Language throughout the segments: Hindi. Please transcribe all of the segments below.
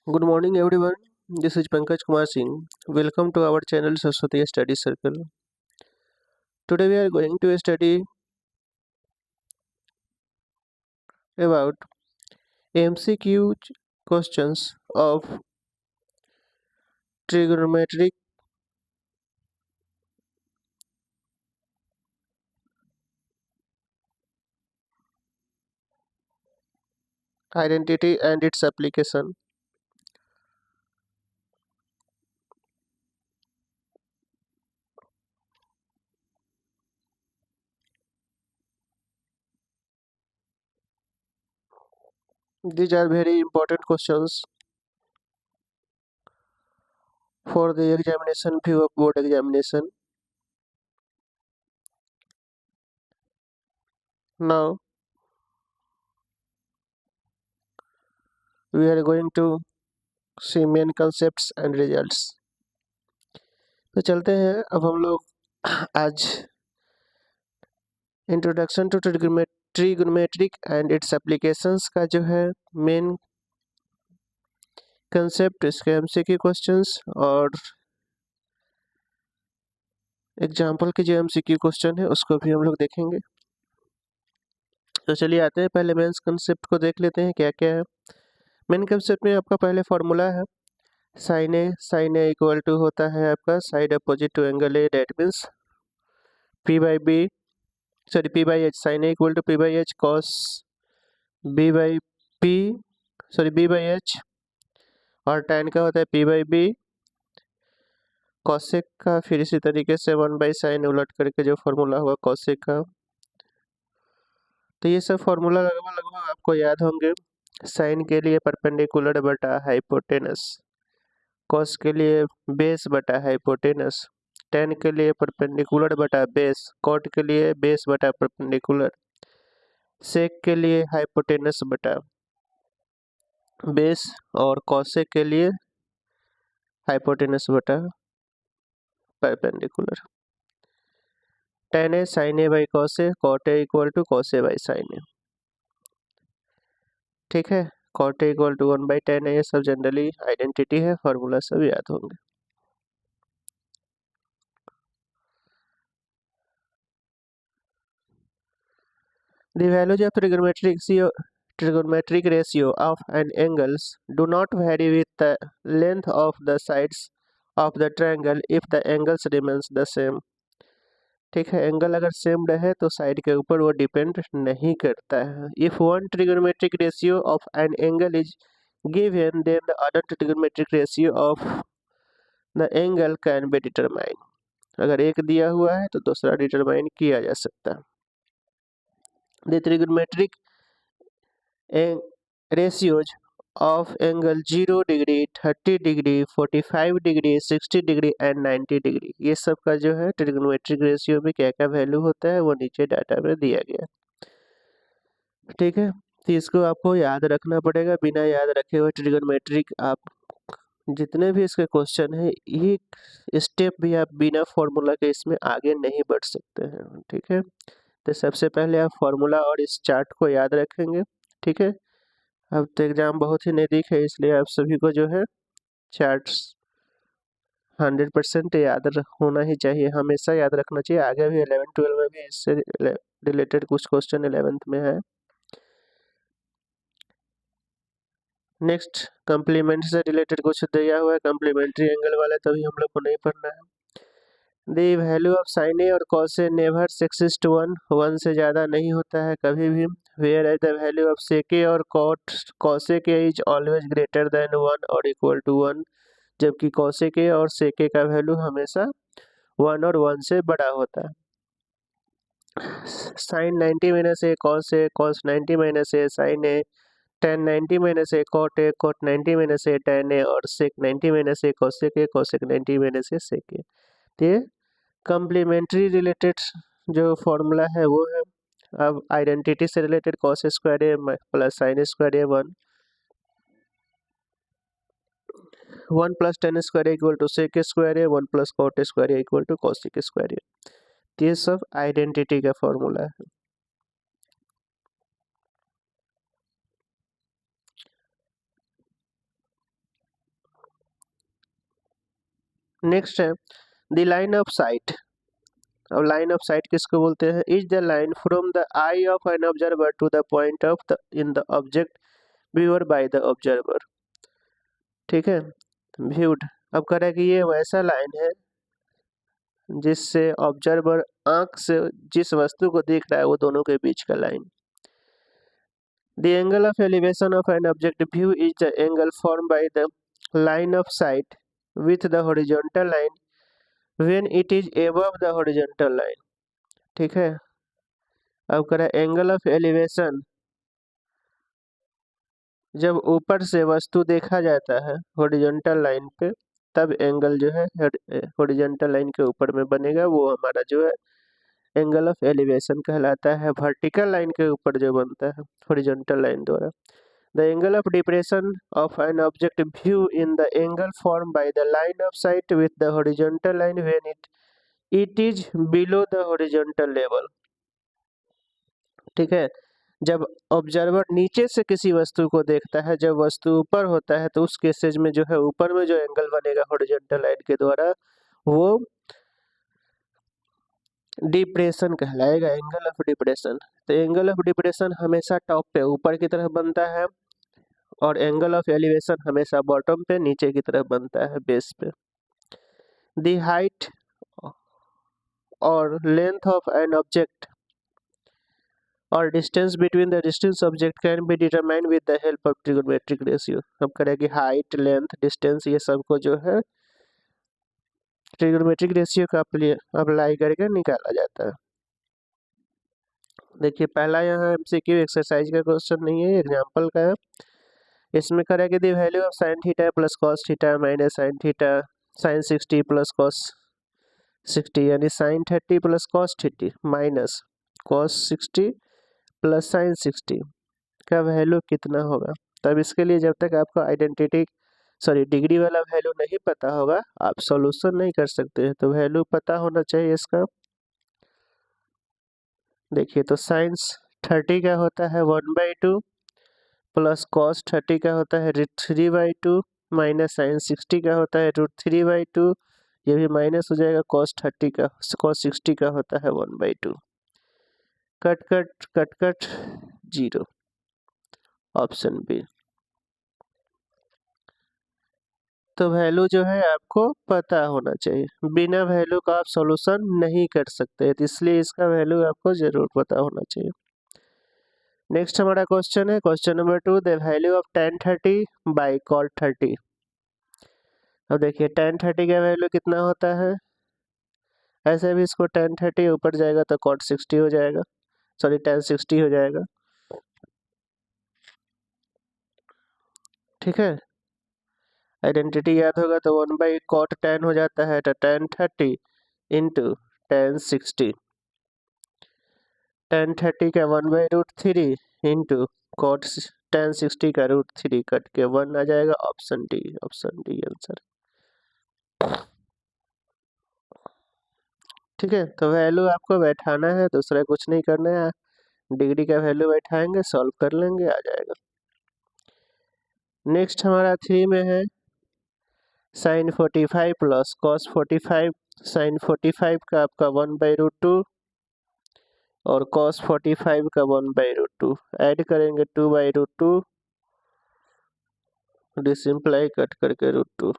Good morning, everyone. This is Pankaj Kumar Singh. Welcome to our channel Saraswati Study Circle. Today we are going to study about MCQ questions of trigonometric identity and its application. These are very important questions for the examination view of board examination. Now we are going to see main concepts and results. तो चलते हैं अब हम लोग आज introduction to trignometric and its applications का जो है मेन कंसेप्ट इसके एमसीक्यू क्वेश्चंस और एग्जाम्पल के जो एमसीक्यू क्वेश्चन है उसको भी हम लोग देखेंगे। तो चलिए आते हैं, पहले मेन कंसेप्ट को देख लेते हैं क्या क्या है। मेन कंसेप्ट में आपका पहले फॉर्मूला है साइन ए इक्वल टू होता है आपका side opposite to angle A, that means P by B P by H, sine A equal to P by H cos B by P B by H, और tan का होता है पी बाई बी कॉसेक का, फिर इसी तरीके से 1/sin उलट करके जो फॉर्मूला हुआ कॉसेक का। तो ये सब फॉर्मूला लगभग लगभग आपको याद होंगे। साइन के लिए परपेंडिकुलर बटा हाइपोटेनस, कॉस के लिए बेस बटा हाइपोटेनस, tan के लिए परपेंडिकुलर बटा बेस, कॉट के लिए बेस बटा परपेंडिकुलर, सेक के लिए हाइपोटेनस बटा बेस, और कॉसेक के लिए हाइपोटेनस बटा perpendicular. tan a sin a by cos a, cot a equal to cos a by sin a। ठीक है, cot a equal to 1/tan a, ये सब जनरली आइडेंटिटी है, फॉर्मूला सब याद होंगे। The values of trigonometric ratio of an angles do not vary with the length of the sides of the triangle if the angles remains the same। ठीक है, एंगल अगर सेम रहे तो साइड के ऊपर वो डिपेंड नहीं करता है। If one trigonometric ratio of an angle is given then the other trigonometric ratio of the angle can be determine. अगर एक दिया हुआ है तो दूसरा डिटरमाइन किया जा सकता है। The trigonometric ratios of angle 0 degree, 30 degree, 45 degree, 60 degree and 90 degree, ये सब का जो है ट्रिगोनोमेट्रिक रेशियो में क्या क्या वैल्यू होता है वो नीचे डाटा में दिया गया है। ठीक है, तो इसको आपको याद रखना पड़ेगा। बिना याद रखे हुए ट्रिगोनोमेट्रिक आप जितने भी इसके क्वेश्चन है एक स्टेप भी आप बिना फॉर्मूला के इसमें आगे नहीं बढ़ सकते हैं। ठीक है, तो सबसे पहले आप फॉर्मूला और इस चार्ट को याद रखेंगे। ठीक है, अब तो एग्जाम बहुत ही नज़दीक है, इसलिए आप सभी को जो है चार्ट्स 100% याद होना ही चाहिए, हमेशा याद रखना चाहिए। आगे भी 11-12 में भी इससे रिलेटेड कुछ क्वेश्चन 11th में है। नेक्स्ट कम्प्लीमेंट से रिलेटेड कुछ दिया हुआ है, कम्प्लीमेंट्री एंगल वाला, तभी हम लोग को नहीं पढ़ना है। The value of sine A और cos A never exist to 1 से ज़्यादा नहीं होता है कभी भी। Whereas the value of sec A और cosec A is always greater than 1 और इक्वल टू 1, जबकि कॉसेक ए और सेक ए का वैल्यू हमेशा 1 और 1 से बड़ा होता है। साइन 90 माइनस ए कॉस 90 माइनस ए साइन ए, tan 90 माइनस ए कॉट 90 माइनस ए tan ए, और सेक 90 माइनस ए कॉसेक 90 माइनस ए सेक ए। तो ये कम्प्लीमेंट्री रिलेटेड जो फॉर्मूला है वो है। अब आइडेंटिटी से related cos square A plus sine square A 1 plus tan square A equal to sec square A, 1 plus cot square A equal to cosec square A. ये सब आइडेंटिटी का फॉर्मूला है। नेक्स्ट है द लाइन ऑफ साइट। अब लाइन ऑफ साइट किसको बोलते हैं? Is the line from the eye of an observer to the point of the in the object viewer by the observer. ठीक है, व्यूड। अब कह रहा है कि ये वैसा लाइन है जिससे ऑब्जर्वर आंख से जिस वस्तु को देख रहा है वो दोनों के बीच का line. The angle of elevation of an object view is the angle form by the line of site with the horizontal line when it is above the horizontal line. ठीक है, अब कह रहा है एंगल ऑफ एलिवेशन, जब ऊपर से वस्तु देखा जाता है हॉरिजॉन्टल लाइन पे तब एंगल जो है हॉरिजॉन्टल लाइन के ऊपर में बनेगा, वो हमारा जो है एंगल ऑफ एलिवेशन कहलाता है। वर्टिकल लाइन के ऊपर जो बनता है हॉरिजॉन्टल लाइन द्वारा, the angle of depression of an object view in the angle form by the line of site with the horizontal line when it is below the horizontal level. ठीक है, जब ऑब्जर्वर नीचे से किसी वस्तु को देखता है, जब वस्तु ऊपर होता है तो उस केसेज में जो है ऊपर में जो एंगल बनेगा हॉरिजॉन्टल लाइन के द्वारा वो डिप्रेशन कहलाएगा, एंगल ऑफ डिप्रेशन। तो एंगल ऑफ डिप्रेशन हमेशा टॉप पे ऊपर की तरफ बनता है और एंगल ऑफ एलिवेशन हमेशा बॉटम पे नीचे की तरफ बनता है, बेस पे। द हाइट और लेंथ ऑफ एन ऑब्जेक्ट और distance between the distance object can be determined with the help of trigonometric ratio. हम करेंगे हाइट, लेंथ, डिस्टेंस, ये सब को जो है ट्रिगोनोमेट्रिक रेशियो का अप्लाई करके निकाला जाता है। देखिए पहला यहाँ एमसीक्यू एक्सरसाइज का क्वेश्चन नहीं है, एग्जांपल का है। इसमें करेंगे the value of sine theta plus cos theta minus sine theta sine 60 plus cos 60, यानी sine 30 plus cos 30 minus cos 60 plus sine 60 का वैल्यू कितना होगा। तब इसके लिए जब तक आपको डिग्री वाला वैल्यू नहीं पता होगा आप सॉल्यूशन नहीं कर सकते हैं, तो वैल्यू पता होना चाहिए इसका। देखिए तो साइंस 30 का होता है 1/2 प्लस कॉस 30 का होता है √3/2 माइनस साइन 60 का होता है √3/2, ये भी माइनस हो जाएगा। कॉस 60 का होता है 1/2। Cut cut cut cut 0, option B. तो वैल्यू जो है आपको पता होना चाहिए, बिना वैल्यू का आप सॉल्यूशन नहीं कर सकते, तो इसलिए इसका वैल्यू आपको जरूर पता होना चाहिए। नेक्स्ट हमारा क्वेश्चन है question number 2, the value of tan 30 by cot 30। अब देखिए tan 30 का वैल्यू कितना होता है, ऐसे भी इसको tan 30 ऊपर जाएगा तो cot 60 हो जाएगा, सॉरी tan 60 हो जाएगा। ठीक है, आइडेंटिटी याद होगा तो 1/cot tan हो जाता है, तो tan 30 इंटू tan 60, tan 30 का 1/√3 इंटू cot tan 60 का √3 कट के 1 आ जाएगा, ऑप्शन डी आंसर। ठीक है, तो वैल्यू आपको बैठाना है, दूसरा कुछ नहीं करना है, डिग्री का वैल्यू बैठाएंगे, सॉल्व कर लेंगे, आ जाएगा। नेक्स्ट हमारा 3 में है साइन 45 प्लस कॉस 45, साइन 45 का आपका 1/√2 और कॉस 45 का 1/√2 ऐड करेंगे 2/√2, डिसिम्प्लाई कट करके √2,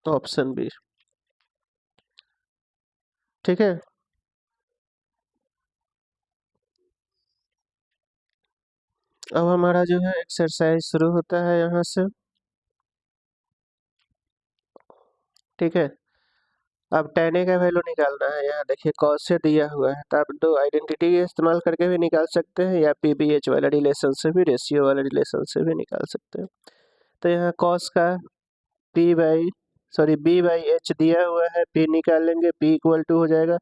ऑप्शन बी। ठीक है, अब हमारा जो है एक्सरसाइज शुरू होता है यहाँ से। ठीक है, अब tan a का वैल्यू निकालना है। यहाँ देखिए cos से दिया हुआ है, तो आप दो आइडेंटिटी इस्तेमाल करके भी निकाल सकते हैं या PBH वाला रिलेशन से भी, रेशियो वाला रिलेशन से भी निकाल सकते हैं। तो यहाँ cos का b/h दिया हुआ है, p निकालेंगे, p इक्वल टू हो जाएगा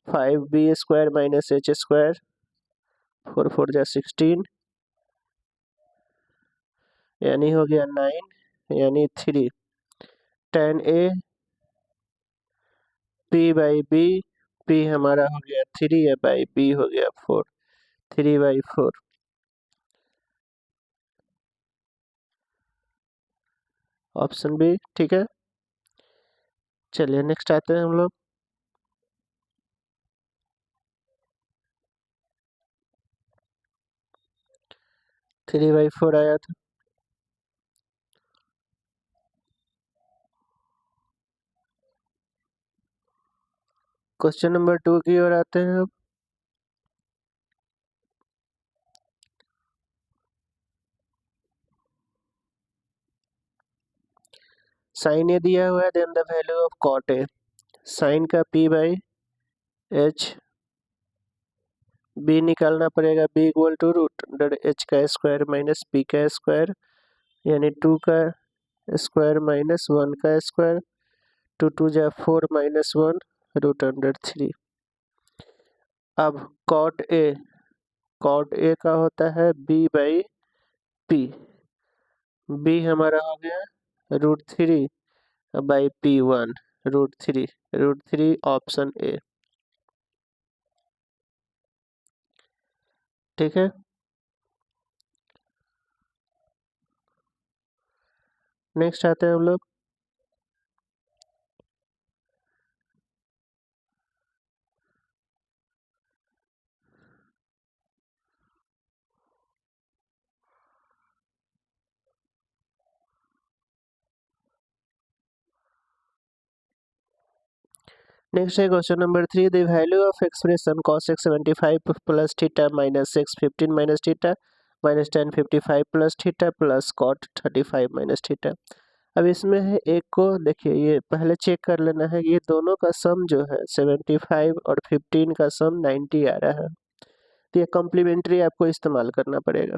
5b² माइनस h², 4 4 जा 16, यानी हो गया 9, यानी 3 tan a p/b, p हमारा हो गया 3 या बाई b हो गया 4, 3/4। Option B. ठीक है, चलिए नेक्स्ट आते हैं हम लोग। 3/4 आया था। क्वेश्चन नंबर 2 की ओर आते हैं अब। साइन ए दिया हुआ है, then the value of cot A. Sine का p/h, b निकालना पड़ेगा, b इक्वल टू √h का स्क्वायर माइनस p का स्क्वायर, यानी 2 का स्क्वायर माइनस 1 का स्क्वायर, 2 2 जा 4 माइनस 1 √3। अब कॉट ए का होता है b/p, b हमारा हो गया √3/p1, √3 ऑप्शन ए। ठीक है, नेक्स्ट आते हैं हम लोग। नेक्स्ट है question number 3, the value of expression cos x 75 plus theta minus x 15 minus theta minus tan 55 plus theta plus cot 35 minus theta. अब इसमें है एक को देखिए, ये पहले चेक कर लेना है, ये दोनों का सम जो है 75 और 15 का सम 90 आ रहा है, तो ये कॉम्प्लीमेंट्री आपको इस्तेमाल करना पड़ेगा।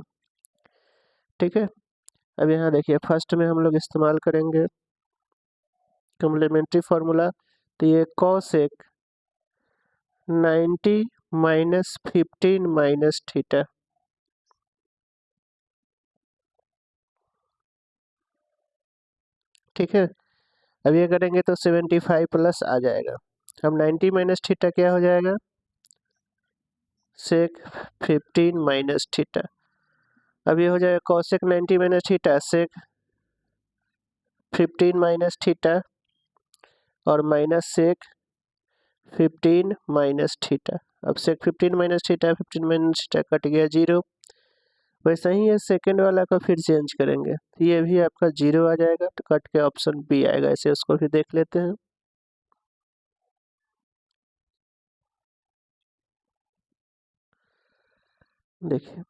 ठीक है, अब यहाँ देखिए फर्स्ट में हम लोग इस्तेमाल करेंगे कॉम्प्लीमेंट्री फार्मूला, तो ये cos एक 90 माइनस 15 माइनस थीटा। ठीक है, अब ये करेंगे तो 75 प्लस आ जाएगा। अब 90 माइनस थीटा क्या हो जाएगा, सेक 15 माइनस थीटा। अब ये हो जाएगा cosec 90 minus theta sec 15 minus theta और माइनस सेक 15 माइनस थीटा। अब sec 15 minus theta 15 minus theta cut गया 0। वैसे ही ये सेकंड वाला का फिर चेंज करेंगे, तो ये भी आपका 0 आ जाएगा, तो कट के ऑप्शन बी आएगा। ऐसे उसको भी देख लेते हैं। देखिए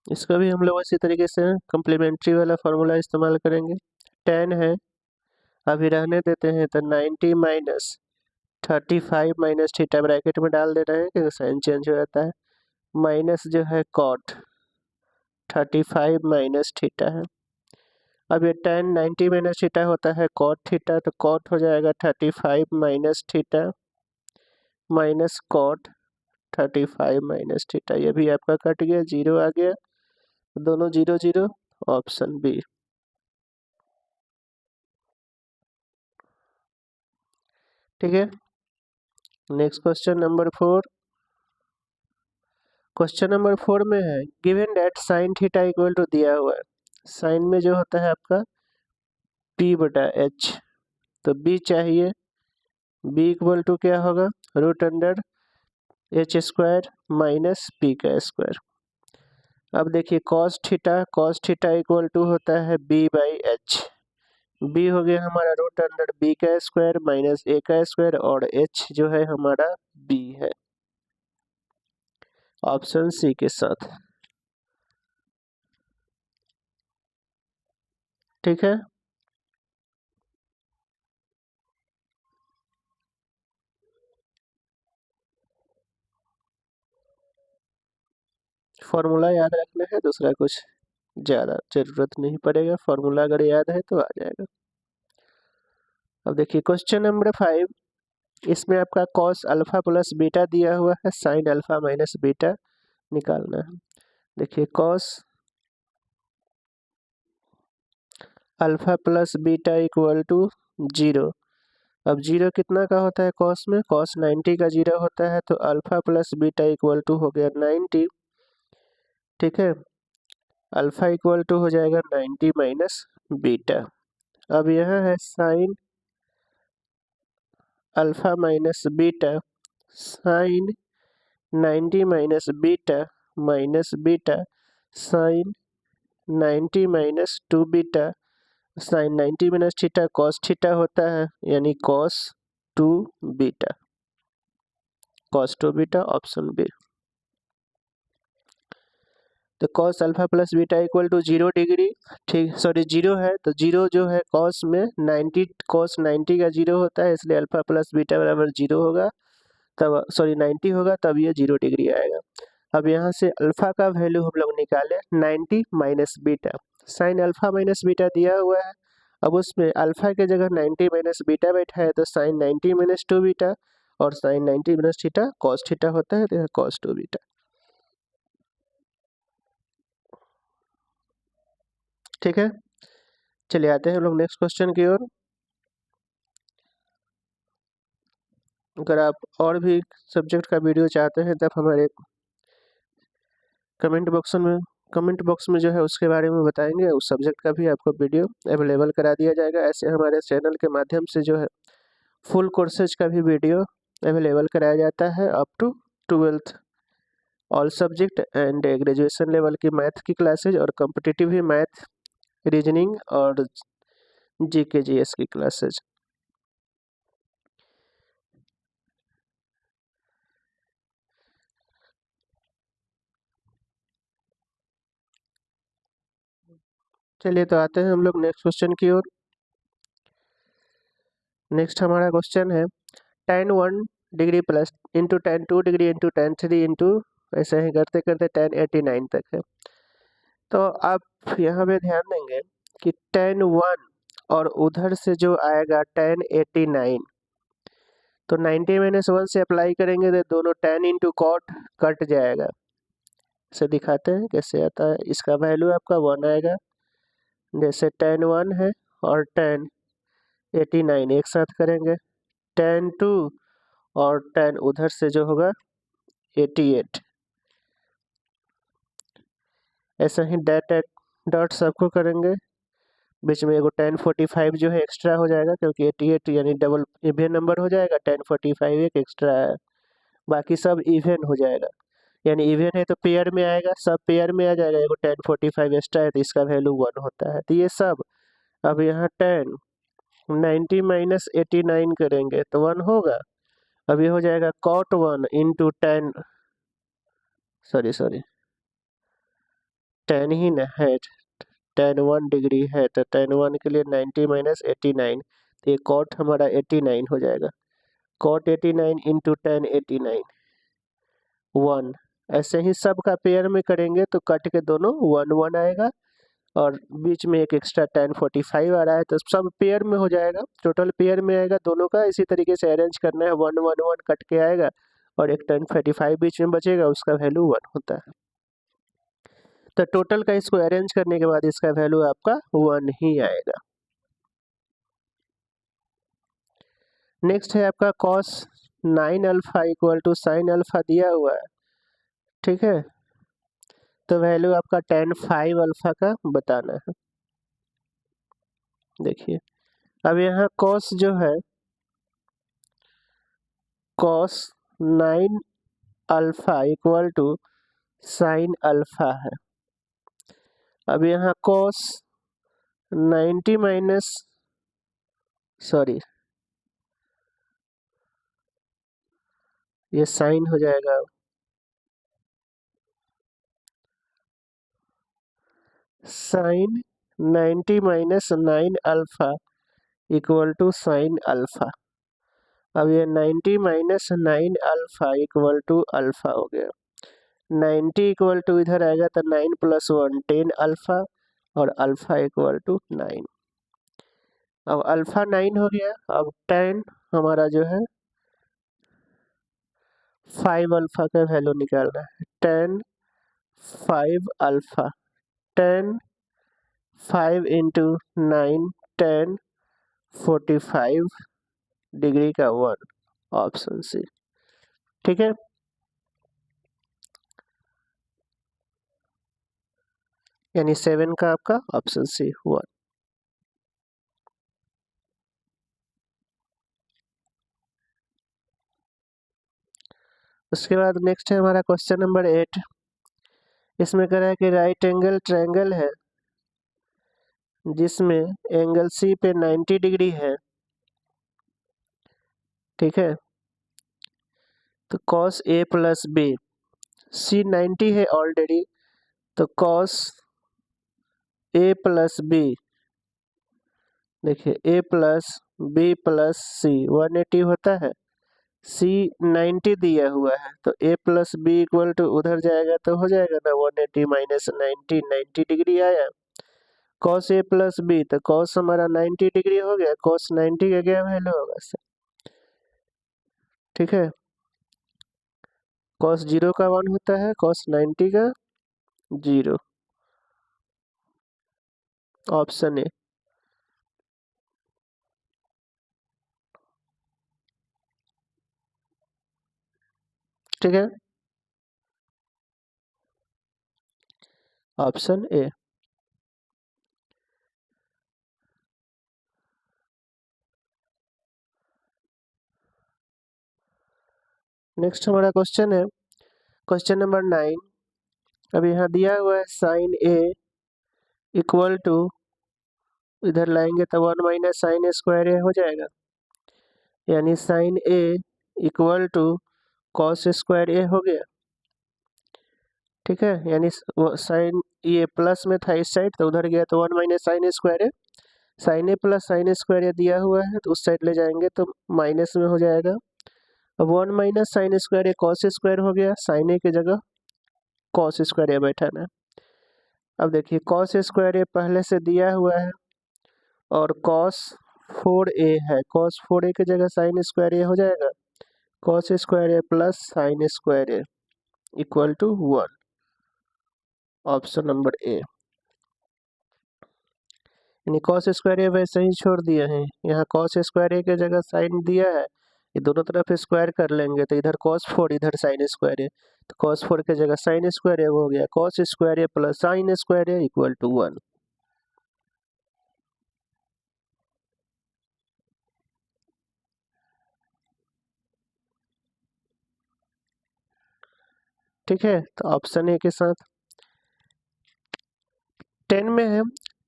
इसका भी हम लोग इसी तरीके से कम्प्लीमेंट्री वाला फार्मूला इस्तेमाल करेंगे। tan है, अभी रहने देते हैं, तो 90 माइनस 35 माइनस थीटा ब्रैकेट में डाल देना है क्योंकि साइन चेंज हो जाता है, माइनस जो है cot 35 माइनस थीटा है। अब ये tan 90 माइनस थीटा होता है cot थीटा, तो cot हो जाएगा 35 minus theta minus cot 35 minus theta. ये भी आपका कट गया, 0 आ गया, दोनों 0 0, ऑप्शन बी। ठीक है, next question number 4। Question number 4 में है given that sine theta equal to दिया हुआ है, साइन में जो होता है आपका p/h, तो b चाहिए, b इक्वल टू क्या होगा, √h स्क्वायर माइनस p का स्क्वायर। अब देखिए cos थीटा इक्वल टू होता है b/h, b हो गया हमारा √b का स्क्वायर माइनस a का स्क्वायर और h जो है हमारा b है, ऑप्शन सी के साथ। ठीक है, फॉर्मूला याद रखना है, दूसरा कुछ ज़्यादा जरूरत नहीं पड़ेगा, फॉर्मूला अगर याद है तो आ जाएगा। अब देखिए क्वेश्चन नंबर 5, इसमें आपका cos अल्फा प्लस बीटा दिया हुआ है, साइन अल्फा माइनस बीटा निकालना है। देखिए cos alpha plus beta equal to 0। अब 0 कितना का होता है cos में, cos 90 का 0 होता है, तो alpha plus beta equal to हो गया 90। ठीक है, अल्फा इक्वल टू हो जाएगा 90 माइनस बीटा, अब यह है sine alpha minus beta, sine 90 minus beta sine 90 minus 2 beta, sine 90 minus theta cos theta होता है, यानी cos 2 beta, cos 2 beta option B. तो cos alpha plus beta equal to 0 degree, ठीक सॉरी 0 है तो 0 जो है कॉस में 90 कॉस 90 का 0 होता है, इसलिए अल्फा प्लस बीटा बराबर 0 होगा, तब सॉरी 90 होगा तब ये 0 डिग्री आएगा। अब यहाँ से अल्फा का वैल्यू हम लोग निकाले 90 minus beta, sign alpha minus beta दिया हुआ है, अब उसमें अल्फा के जगह 90 माइनस बीटा बैठा है तो साइन 90 माइनस 2 बीटा और sine 90 minus theta cos theta होता है, तो यह कॉस 2 बीटा। ठीक है, चलिए आते हैं हम लोग नेक्स्ट क्वेश्चन की ओर। अगर आप और भी सब्जेक्ट का वीडियो चाहते हैं तब हमारे कमेंट बॉक्स में जो है उसके बारे में बताएंगे, उस सब्जेक्ट का भी आपको वीडियो अवेलेबल करा दिया जाएगा। ऐसे हमारे चैनल के माध्यम से जो है फुल कोर्सेज का भी वीडियो अवेलेबल कराया जाता है up to 12th all subject and graduation level की मैथ की क्लासेज और कॉम्पिटिटिव ही मैथ, रीजनिंग और जीके जीएस की क्लासेज। चलिए तो आते हैं हम लोग नेक्स्ट क्वेश्चन की ओर। नेक्स्ट हमारा क्वेश्चन है tan 1 degree plus into tan 2 degree into tan 3 into ऐसे ही करते करते tan 89 तक है। तो आप यहाँ पे ध्यान देंगे कि tan 1 और उधर से जो आएगा tan 89, तो 90 माइनस 1 से अप्लाई करेंगे तो दोनों tan इंटू कॉट कट जाएगा। इसे दिखाते हैं कैसे आता है, इसका वैल्यू आपका 1 आएगा, जैसे tan 1 है और tan 89 एक साथ करेंगे, tan 2 और tan उधर से जो होगा 88, ऐसा ही डैट डॉट सबको करेंगे, बीच में एगो tan 45 जो है एक्स्ट्रा हो जाएगा क्योंकि 88 यानी डबल इवन नंबर हो जाएगा, tan 45 एक एक्स्ट्रा है, बाकी सब इवन हो जाएगा, यानी इवन है तो पेयर में आएगा, सब पेयर में आ जाएगा, एगो tan 45 एक्स्ट्रा है तो इसका वैल्यू 1 होता है। तो ये सब अब यहाँ tan 90 माइनस 89 करेंगे तो 1 होगा, अब ये हो जाएगा cot 1 into tan sorry tan ही न है, tan 1 डिग्री है तो tan 1 के लिए 90 माइनस 89, तो ये cot हमारा 89 हो जाएगा, cot 89 इंटू tan 89 1, ऐसे ही सब का पेयर में करेंगे तो कट के दोनों 1 1 आएगा और बीच में एक एक्स्ट्रा tan 45 आ रहा है तो सब पेयर में हो जाएगा, टोटल पेयर में आएगा दोनों का, इसी तरीके से अरेंज करना है, 1 1 1 कट के आएगा और एक tan 45 बीच में बचेगा, उसका वैल्यू 1 होता है। तो टोटल का इसको अरेंज करने के बाद इसका वैल्यू आपका 1 ही आएगा। नेक्स्ट है आपका cos 9 alpha equal to sine alpha दिया हुआ है, ठीक है, तो वैल्यू आपका tan 5 अल्फा का बताना है। देखिए अब यहाँ cos जो है cos 9 alpha equal to sine alpha है, अब यहाँ cos 90 माइनस सॉरी ये साइन हो जाएगा, sine 90 minus 9 alpha equal to sine alpha, अब ये 90 minus 9 alpha equal to alpha हो गया, 90 इक्वल टू इधर आएगा तो 9 प्लस 1 10 अल्फा और अल्फा इक्वल टू 9, अब अल्फा 9 हो गया, अब tan हमारा जो है 5 अल्फा का वैल्यू निकालना है, tan 5 alpha, tan 5 into 9 tan 45 degree का 1, ऑप्शन सी, ठीक है, यानी 7 का आपका ऑप्शन सी 1। उसके बाद नेक्स्ट है हमारा क्वेश्चन नंबर 8। इसमें कह रहा है कि राइट एंगल ट्रायंगल है जिसमें एंगल सी पे 90 डिग्री है, ठीक है। तो कॉस ए प्लस बी, सी 90 है ऑलरेडी, तो कॉस ए प्लस बी, देखिए ए प्लस बी प्लस सी 180 होता है, सी 90 दिया हुआ है, तो ए प्लस बी इक्वल टू उधर जाएगा तो हो जाएगा ना 180 माइनस 90, 90 डिग्री आया। कॉस ए प्लस बी, तो कॉस हमारा 90 डिग्री हो गया, कॉस 90 का क्या वैल्यू होगा सर, ठीक है। कॉस 0 का 1 होता है, कॉस 90 का 0, ऑप्शन ए। ठीक है, ऑप्शन ए। नेक्स्ट हमारा क्वेश्चन है क्वेश्चन नंबर 9। अब यहाँ दिया हुआ है साइन ए इक्वल टू, इधर लाएंगे तो 1 माइनस साइन स्क्वायर ए हो जाएगा, यानी sine A equal to cos square A हो गया, ठीक है। यानी साइन ये प्लस में था इस साइड, तो उधर गया तो 1 माइनस साइन स्क्वायर ए, साइन ए प्लस साइन स्क्वायर ए दिया हुआ है तो उस साइड ले जाएंगे तो माइनस में हो जाएगा। अब 1 माइनस साइन स्क्वायर ए कॉस स्क्वायर हो गया, साइन ए की जगह कॉस स्क्वायर ए बैठाना। अब देखिए कॉस स्क्वायर ए पहले से दिया हुआ है और कॉस 4a है, कॉस 4a की जगह साइन स्क्वायर ए हो जाएगा, cos square A plus sine square A equal to 1, option number A. यानी कॉस स्क्वायर ए वैसे ही छोड़ दिए हैं, यहाँ कॉस स्क्वायर ए की जगह साइन दिया है, ये दोनों तरफ स्क्वायर कर लेंगे तो इधर cos 4 इधर साइन स्क्वायर ए, तो cos 4 की जगह साइन स्क्वायर ए हो गया, cos square A plus sine square A equal to 1। ठीक है, तो ऑप्शन ए के साथ 10 में है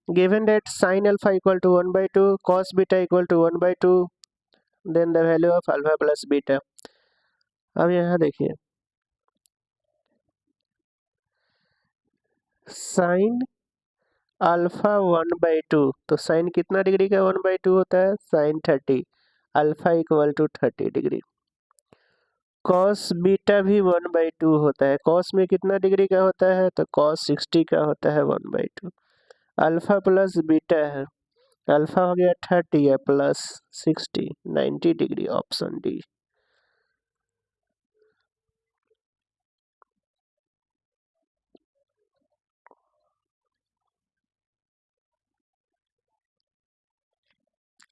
given that sine alpha equal to 1/2 cos beta equal to 1/2 then the value of alpha plus beta. अब यहाँ देखिए साइन अल्फा 1/2, तो साइन कितना डिग्री का 1/2 होता है, sine 30, alpha equal to 30 degree. Cos beta भी 1/2 होता है, कॉस में कितना डिग्री का होता है, तो कॉस 60 का होता है 1/2। अल्फा प्लस बीटा है, अल्फा हो गया 30 है प्लस 60 90 डिग्री, ऑप्शन डी।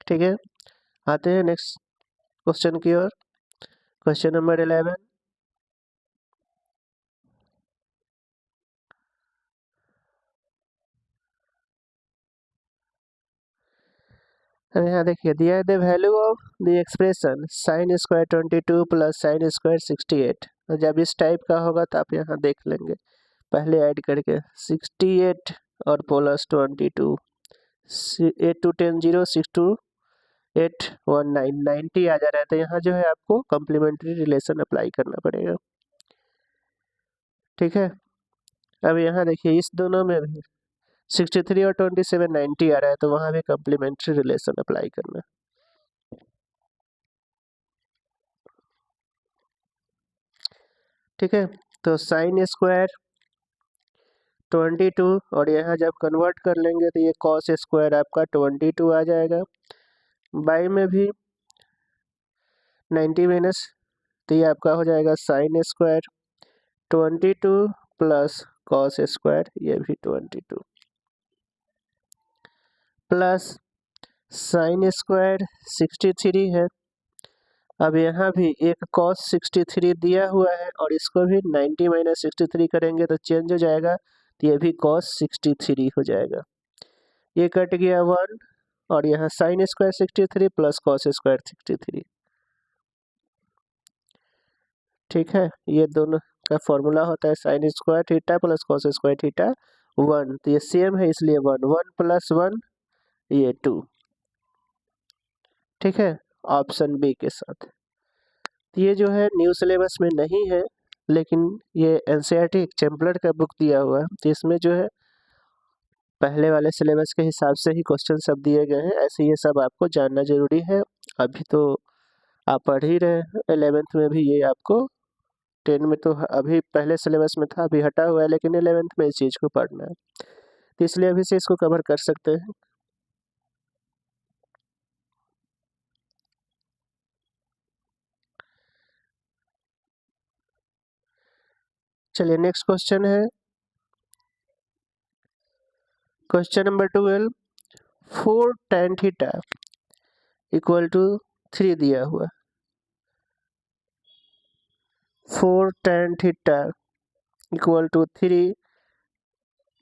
ठीक है, आते हैं नेक्स्ट क्वेश्चन की ओर। Question number 11। अब यहाँ देखिए दिया है the value of the expression sine square 22 plus sine square 68। जब इस टाइप का होगा तो आप यहाँ देख लेंगे पहले ऐड करके 68 और प्लस 22, 8 टू 10 0, 6 टू 8 1 9 90 आ जा रहा है, तो यहाँ जो है आपको कॉम्प्लीमेंट्री रिलेशन अप्लाई करना पड़ेगा, ठीक है। अब यहाँ देखिए इस दोनों में भी 63 और 27 90 आ रहा है, तो वहाँ भी कॉम्प्लीमेंट्री रिलेशन अप्लाई करना, ठीक है। तो साइन स्क्वायर 22 और यहाँ जब कन्वर्ट कर लेंगे तो ये कॉस स्क्वायर आपका 22 आ जाएगा, बाई में भी 90 माइनस, तो ये आपका हो जाएगा sine square 22 plus cos square, ये भी 22 प्लस साइन स्क्वायर 63 है। अब यहाँ भी एक cos 63 दिया हुआ है और इसको भी 90 माइनस 63 करेंगे तो चेंज हो जाएगा, तो ये भी cos 63 हो जाएगा, ये कट गया 1 और यहाँ sine square 63 plus cos square 63, ठीक है, ये दोनों का फॉर्मूला होता है sine square theta plus cos square theta 1, तो ये सेम है इसलिए 1 1 प्लस 1 ये 2, ठीक है, ऑप्शन बी के साथ। तो ये जो है न्यू सिलेबस में नहीं है, लेकिन ये एनसीईआरटी एग्जाम्पलर का बुक दिया हुआ है, तो इसमें जो है पहले वाले सिलेबस के हिसाब से ही क्वेश्चन सब दिए गए हैं, ऐसे ये सब आपको जानना जरूरी है। अभी तो आप पढ़ ही रहे हैं, 11th में भी ये आपको, 10 में तो अभी पहले सिलेबस में था, अभी हटा हुआ है, लेकिन 11th में इस चीज़ को पढ़ना है, तो इसलिए अभी से इसको कवर कर सकते हैं। चलिए नेक्स्ट क्वेश्चन है question number 12, 4 tan theta equal to 3 दिया हुआ, 4 tan theta equal to 3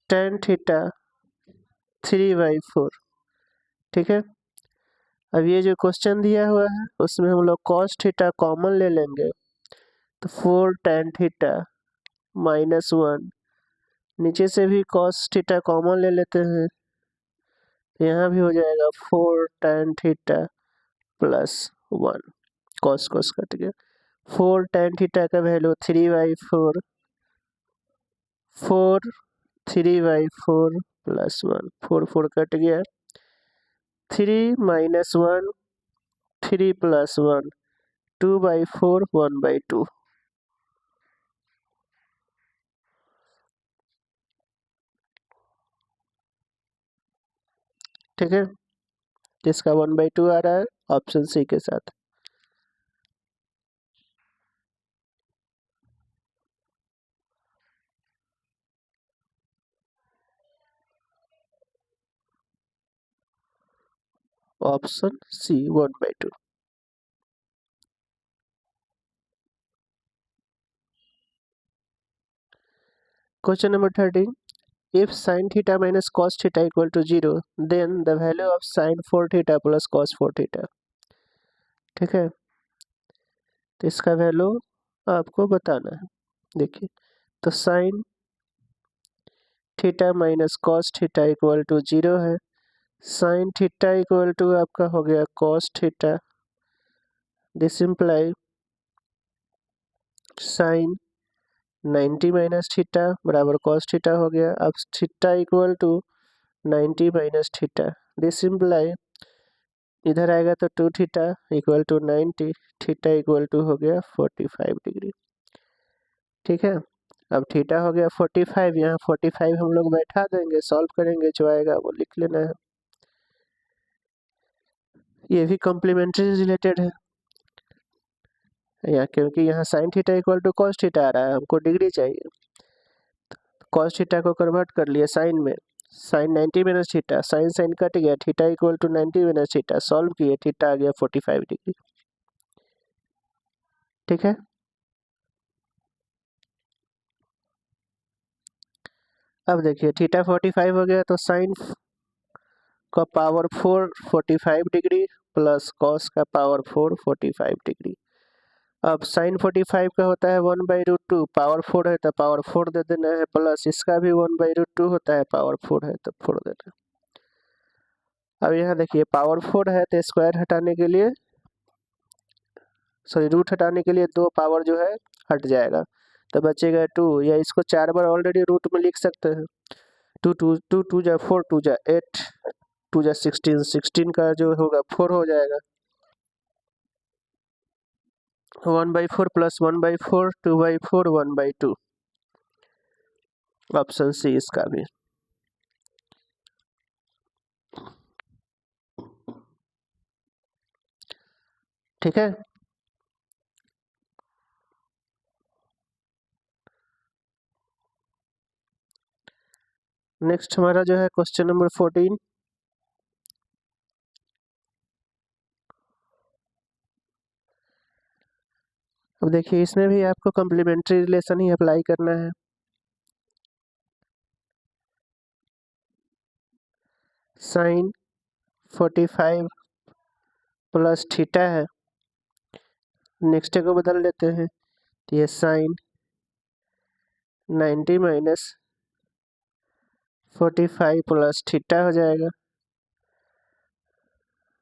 tan theta 3/4, ठीक है। अब ये जो क्वेश्चन दिया हुआ है उसमें हम लोग cos थीटा कॉमन ले लेंगे, तो 4 tan थीटा -1, नीचे से भी cos थीटा कॉमन ले लेते हैं, यहाँ भी हो जाएगा 4 tan थीटा +1, cos कट गया, 4 tan थीटा का वैल्यू 3/4, 4 3/4 +1, 4 4 कट गया, 3 -1 3 +1 2/4 1/2, ठीक है, जिसका 1/2 आ रहा है ऑप्शन सी के साथ। Option C 1/2। Question number 13, if sin theta minus cos theta equal to 0, then the value of sin 4 theta plus cos 4 theta, ठीक है, तो इसका वैल्यू आपको बताना है। देखिए, तो sin theta minus cos theta equal to 0 है, sin थीटा इक्वल टू आपका हो गया cos theta, this imply sin 90 minus theta बराबर cos थीटा हो गया। अब theta equal to 90 minus theta, this imply इधर आएगा तो 2 theta equal to 90, theta equal to हो गया 45 डिग्री, ठीक है। अब थीटा हो गया 45, यहाँ 45 हम लोग बैठा देंगे, सॉल्व करेंगे, जो आएगा वो लिख लेना है। ये भी कॉम्प्लीमेंट्री रिलेटेड है यहाँ, क्योंकि यहाँ sine theta equal to cos theta आ रहा है, हमको डिग्री चाहिए, कॉस थीटा को कन्वर्ट कर लिया साइन में, sine 90 minus theta, sine sine cut गया, theta equal to 90 minus theta, solve किए, थीटा आ गया 45 डिग्री, ठीक है। अब देखिए थीटा 45 हो गया, तो साइन का पावर 4 45 डिग्री प्लस कॉस का पावर 4 45 डिग्री। अब साइन 45 का होता है 1/√2, पावर 4 है तो पावर 4 दे देना है, प्लस इसका भी 1/√2 होता है, पावर 4 है तो 4 देना है। अब यहाँ देखिए पावर 4 है तो स्क्वायर हटाने के लिए, सॉरी रूट हटाने के लिए दो पावर जो है हट जाएगा, तो बचेगा 2, या इसको 4 बार ऑलरेडी रूट में लिख सकते हैं, 2 2 2 2 जा 4 2 जा 8 2 जा 16, 16 का जो होगा 4 हो जाएगा, 1/4 प्लस 1/4 2/4 1/2, ऑप्शन सी इसका भी, ठीक है। नेक्स्ट हमारा जो है क्वेश्चन नंबर 14, अब देखिए इसमें भी आपको कॉम्प्लीमेंट्री रिलेशन ही अप्लाई करना है। साइन 45 प्लस थीटा है, नेक्स्ट को बदल देते हैं, तो ये साइन 90 माइनस 45 प्लस थीटा हो जाएगा।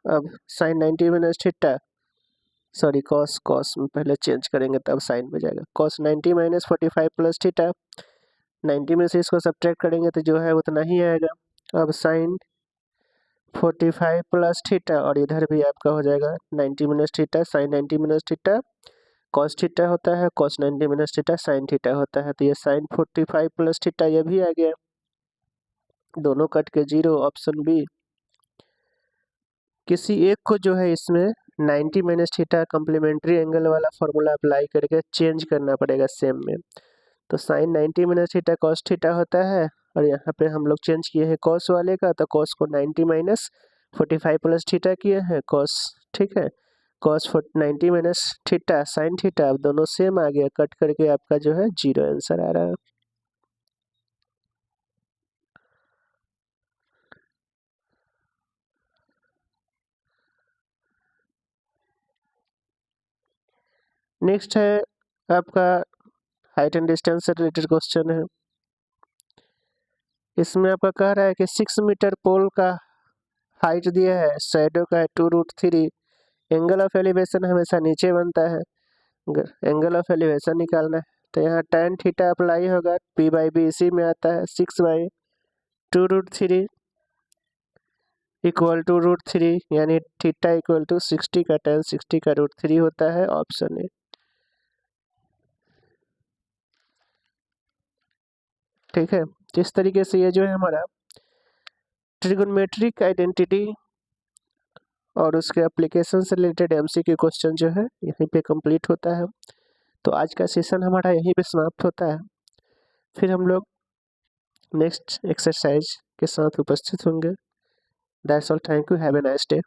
अब sine 90 minus theta, sorry cos में पहले चेंज करेंगे तब साइन में जाएगा। कॉस 90 माइनस 45 प्लस थीटा, 90 में से इसको सब्ट्रैक्ट करेंगे तो जो है उतना ही आएगा। अब साइन 45 प्लस थीटा, और इधर भी आपका हो जाएगा 90 minus theta, sine 90 minus theta cos theta होता है, cos 90 minus theta sine theta होता है। तो ये साइन 45 प्लस थीटा ये भी आ गया, दोनों कट के 0, ऑप्शन बी। किसी एक को जो है इसमें 90 माइनस थीटा कम्प्लीमेंट्री एंगल वाला फॉर्मूला अप्लाई करके चेंज करना पड़ेगा सेम में। तो sine 90 minus theta cos theta होता है, और यहाँ पे हम लोग चेंज किए हैं कॉस वाले का, तो कॉस को 90 माइनस 45 प्लस थीटा किए हैं कॉस, ठीक है। Cos 90 minus theta sine theta, अब दोनों सेम आ गया, कट करके आपका जो है 0 आंसर आ रहा है। नेक्स्ट है आपका हाइट एंड डिस्टेंस से रिलेटेड क्वेश्चन है। इसमें आपका कह रहा है कि 6 मीटर पोल का हाइट दिया है, शैडो का है 2√3, एंगल ऑफ एलिवेशन हमेशा नीचे बनता है, एंगल ऑफ एलिवेशन निकालना है। तो यहाँ tan थीटा अप्लाई होगा, P/B इसी में आता है, 6/2√3 इक्वल टू √3, यानी थीटा इक्वल टू 60 का tan 60 का √3 होता है, ऑप्शन ए। ठीक है, जिस तरीके से ये जो है हमारा ट्रिगोनोमेट्रिक आइडेंटिटी और उसके एप्लीकेशन से रिलेटेड MCQ क्वेश्चन जो है यहीं पे कंप्लीट होता है। तो आज का सेशन हमारा यहीं पे समाप्त होता है, फिर हम लोग नेक्स्ट एक्सरसाइज के साथ उपस्थित होंगे। That's all, thank you, have a nice day.